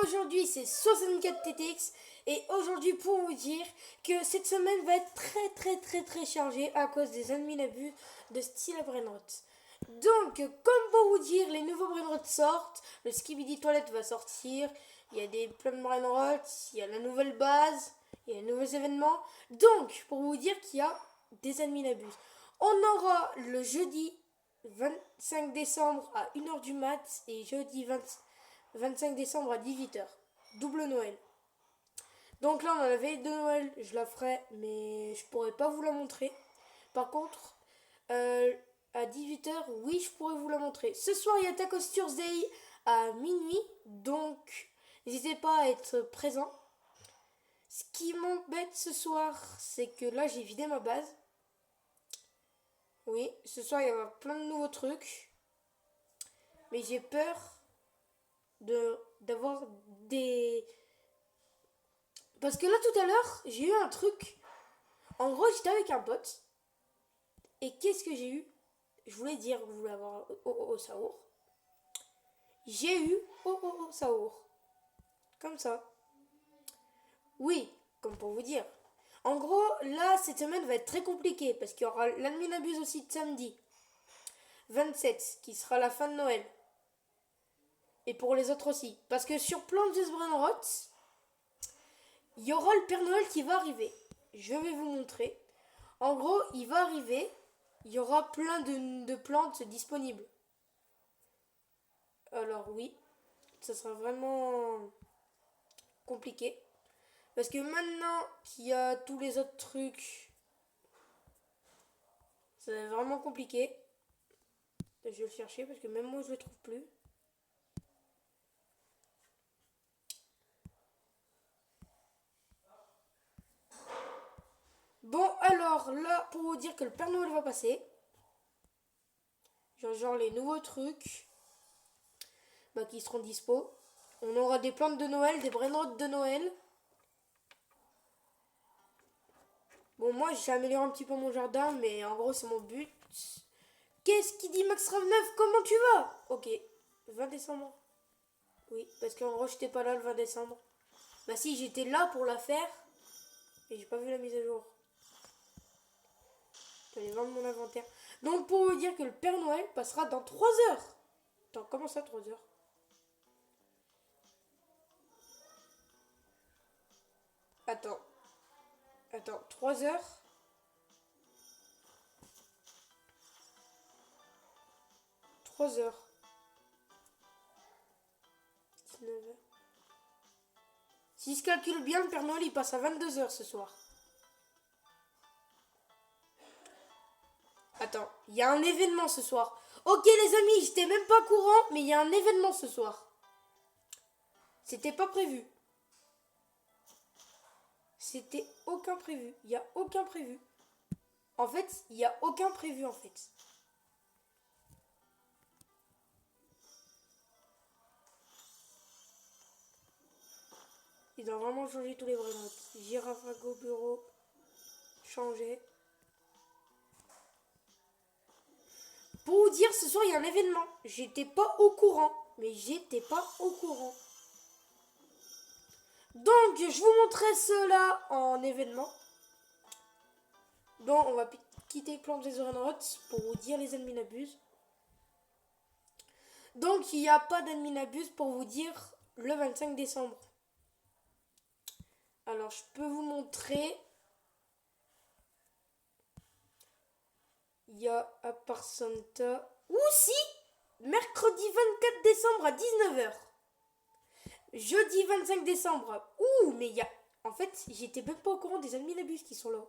aujourd'hui c'est 64 TTX et aujourd'hui pour vous dire que cette semaine va être très chargée à cause des admin-abus de style Brainrot. Donc comme pour vous dire, les nouveaux Brainrot sortent, le Skibidi Toilette va sortir, il y a des plein de Brainrot, il y a la nouvelle base, il y a les nouveaux événements. Donc pour vous dire qu'il y a des admin-abus. On aura le jeudi 25 décembre à 1h du mat et jeudi 25 décembre à 18h. Double Noël. Donc là on a la veille de Noël, je la ferai mais je pourrais pas vous la montrer. Par contre, à 18h, oui je pourrais vous la montrer. Ce soir il y a Tacos Thursday à minuit, donc n'hésitez pas à être présent. Ce qui m'embête ce soir, c'est que là j'ai vidé ma base. Oui, ce soir il y aura plein de nouveaux trucs. Mais j'ai peur d'avoir des... Parce que là tout à l'heure, j'ai eu un truc. En gros, j'étais avec un pote. Et qu'est-ce que j'ai eu? Je voulais dire, vous voulez avoir au saour. J'ai eu au saour. Comme ça. Oui, comme pour vous dire. En gros, là, cette semaine va être très compliquée. Parce qu'il y aura l'admin abuse aussi de samedi 27, qui sera la fin de Noël. Et pour les autres aussi. Parce que sur Plants vs Brainrot, il y aura le Père Noël qui va arriver. Je vais vous montrer. En gros, il va arriver. Il y aura plein de plantes disponibles. Alors oui, ça sera vraiment compliqué. Parce que maintenant qu'il y a tous les autres trucs, ça va être vraiment compliqué. Je vais le chercher parce que même moi je le trouve plus. Bon, alors là, pour vous dire que le Père Noël va passer, genre les nouveaux trucs qui seront dispo. On aura des plantes de Noël, des Brainrot de Noël. Bon, moi j'ai amélioré un petit peu mon jardin, mais en gros c'est mon but. Qu'est-ce qui dit Max Rav9? Comment tu vas? Ok, 20 décembre. Oui, parce qu'en gros j'étais pas là le 20 décembre. Bah si, j'étais là pour la faire, et j'ai pas vu la mise à jour. Je vais aller vendre mon inventaire. Donc pour vous dire que le Père Noël passera dans 3 heures. Attends, comment ça 3 heures? Attends, 3 heures? 3 heures. 19 heures. Si je calcule bien, le Père Noël il passe à 22 heures ce soir. Attends, il y a un événement ce soir. Ok les amis, j'étais même pas au courant, mais il y a un événement ce soir. C'était pas prévu. C'était aucun prévu. Il n'y a aucun prévu. En fait, il n'y a aucun prévu en fait. Il doit vraiment changer tous les vrais notes. Girafago bureau. Changer. Pour vous dire, ce soir il y a un événement. J'étais pas au courant. Mais j'étais pas au courant. Donc je vous montrerai cela en événement. Donc on va quitter Plants vs Brainrot pour vous dire les admin abuse. Donc il n'y a pas d'admin abuse pour vous dire le 25 décembre. Alors je peux vous montrer. Il y a à part Santa. Ou si mercredi 24 décembre à 19h. Jeudi 25 décembre. Ouh, mais il y a... En fait, j'étais même pas au courant des admin abuse qui sont là.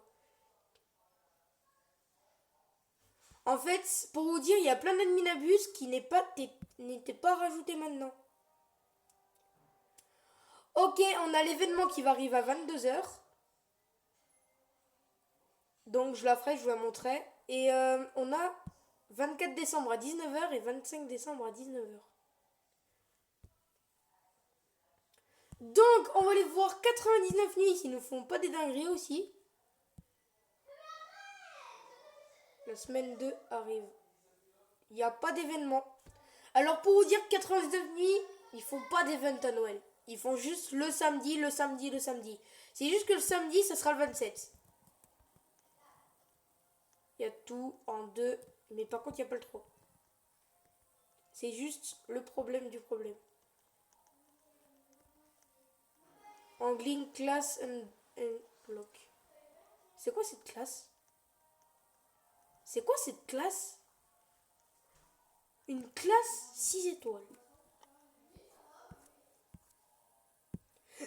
En fait, pour vous dire, il y a plein d'admin abuse qui n'étaient pas rajoutés maintenant. Ok, on a l'événement qui va arriver à 22h. Donc je la ferai, je vous la montrerai. Et on a 24 décembre à 19h et 25 décembre à 19h. Donc on va aller voir 99 nuits qui nous font pas des dingueries aussi. La semaine 2 arrive. Il n'y a pas d'événement. Alors pour vous dire que 99 nuits, ils font pas d'événement à Noël. Ils font juste le samedi, le samedi, le samedi. C'est juste que le samedi, ça sera le 27. Il y a tout en 2, mais par contre, il n'y a pas le 3. C'est juste le problème du problème. Angling class and block. C'est quoi cette classe? C'est quoi cette classe? Une classe 6 étoiles.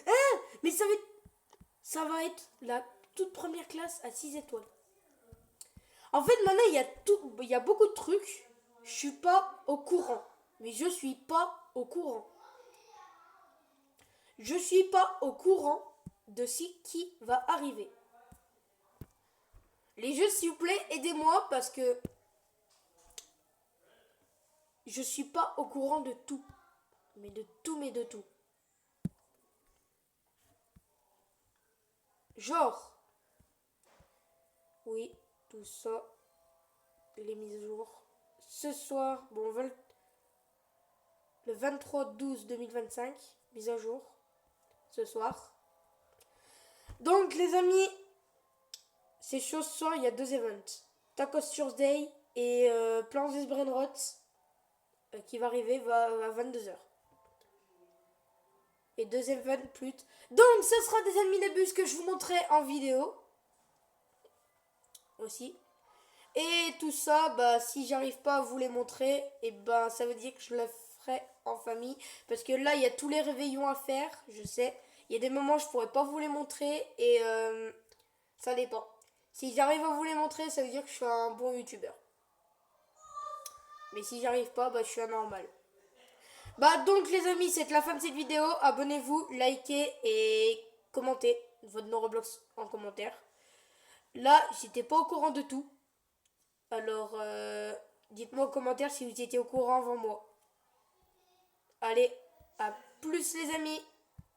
Ah, mais ça va être la toute première classe à 6 étoiles. En fait, maintenant, il y a beaucoup de trucs. Je suis pas au courant. Mais je suis pas au courant. Je suis pas au courant de ce qui va arriver. Les jeux, s'il vous plaît, aidez-moi parce que je suis pas au courant de tout. Mais de tout, mais de tout. Genre, oui, tout ça, les mises à jour. Ce soir, bon, le 23/12/2025, mise à jour, ce soir. Donc, les amis, ces choses ce soir, il y a 2 events. Tacos Thursday et Plants vs Brainrot qui va arriver à 22h. Et 2 events plus. Donc, ce sera des ennemis de bus que je vous montrerai en vidéo. Aussi. Et tout ça, bah, si j'arrive pas à vous les montrer, et ben ça veut dire que je le ferai en famille. Parce que là, il y a tous les réveillons à faire, je sais. Il y a des moments où je pourrais pas vous les montrer et ça dépend. Si j'arrive à vous les montrer, ça veut dire que je suis un bon youtubeur. Mais si j'arrive pas, bah je suis un normal. Bah donc les amis, c'est la fin de cette vidéo. Abonnez-vous, likez et commentez votre nom Roblox en commentaire. Là, j'étais pas au courant de tout. Alors, dites-moi en commentaire si vous étiez au courant avant moi. Allez, à plus les amis!